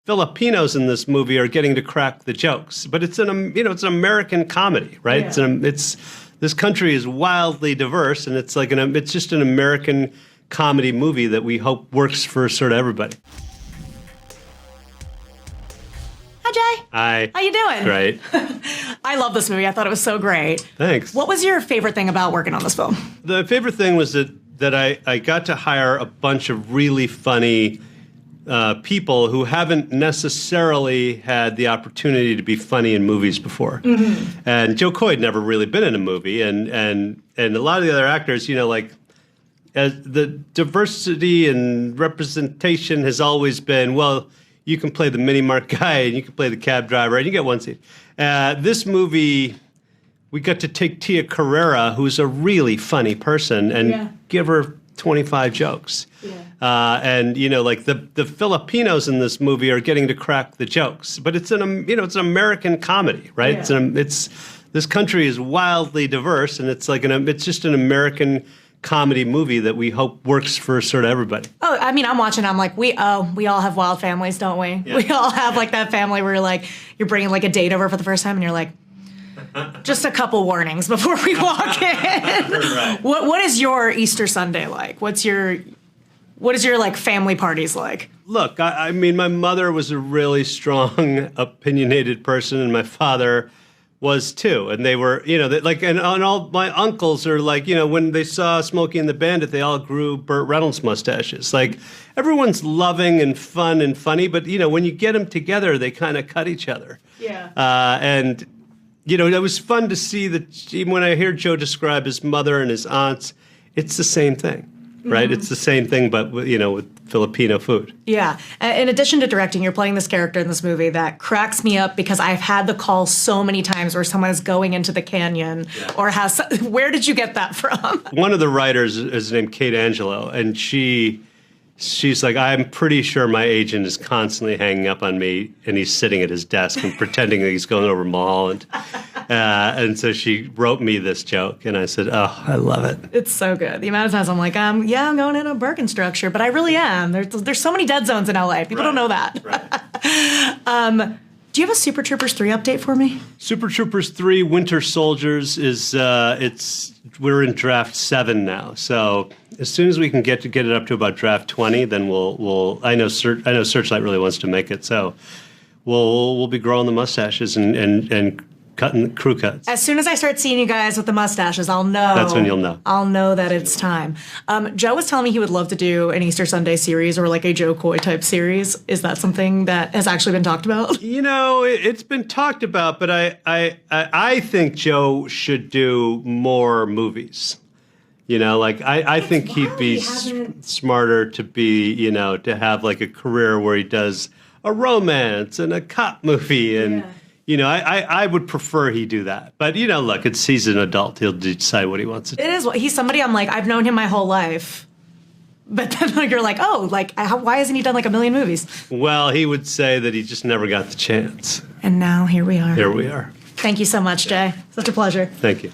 Filipinos in this movie are getting to crack the jokes, but it's it's an American comedy, right? Yeah. This country is wildly diverse, and it's just an American comedy movie that we hope works for sort of everybody. Hi, Jay. Hi. How you doing? Great. I love this movie. I thought it was so great. Thanks. What was your favorite thing about working on this film? The favorite thing was that I got to hire a bunch of really funny people who haven't necessarily had the opportunity to be funny in movies before. Mm-hmm. And Joe Coy had never really been in a movie, and a lot of the other actors, as the diversity and representation has always been, well, you can play the mini mart guy and you can play the cab driver and you get one seat. This movie, we got to take Tia Carrera, who's a really funny person, and give her 25 jokes. Yeah. The Filipinos in this movie are getting to crack the jokes, but it's an American comedy, right? Yeah. This country is wildly diverse, and it's just an American comedy movie that we hope works for sort of everybody. Oh, I mean, I'm watching. I'm like, we all have wild families, don't we? Yeah. We all have like that family where you're bringing like a date over for the first time, and you're like, just a couple warnings before we walk in. Right. What is your Easter Sunday like? What is your like family parties like? Look, I mean, my mother was a really strong, opinionated person, and my father was too. And they were, and all my uncles are like, when they saw Smokey and the Bandit, they all grew Burt Reynolds mustaches. Like, everyone's loving and fun and funny, but when you get them together, they kind of cut each other. Yeah. It was fun to see that even when I hear Joe describe his mother and his aunts, it's the same thing, right? Mm-hmm. It's the same thing, but with Filipino food. Yeah. In addition to directing, you're playing this character in this movie that cracks me up because I've had the call so many times where someone is going into the canyon or has. Where did you get that from? One of the writers is named Kate Angelo, and she's like, I'm pretty sure my agent is constantly hanging up on me, and he's sitting at his desk and pretending that he's going over Mulholland. And so she wrote me this joke, and I said, oh, I love it. It's so good. The amount of times I'm like, I'm going in a Birkin structure, but I really am. There's so many dead zones in LA. People don't know that. Right. Do you have a Super Troopers 3 update for me? Super Troopers 3 Winter Soldiers is we're in draft 7 now. So as soon as we can get it up to about draft 20, then we'll I know Searchlight really wants to make it, so we'll be growing the mustaches and cutting the crew cuts. As soon as I start seeing you guys with the mustaches, I'll know. That's when you'll know. I'll know that it's time. Joe was telling me he would love to do an Easter Sunday series or like a Joe Coy type series. Is that something that has actually been talked about? It's been talked about, but I think Joe should do more movies. I think he'd be smarter to be, to have like a career where he does a romance and a cop movie and. Yeah. I would prefer he do that. But, look, he's an adult. He'll decide what he wants to do. It is. He's somebody I'm like, I've known him my whole life. But then you're like, why hasn't he done like a million movies? Well, he would say that he just never got the chance. And now here we are. Here we are. Thank you so much, Jay. Such a pleasure. Thank you.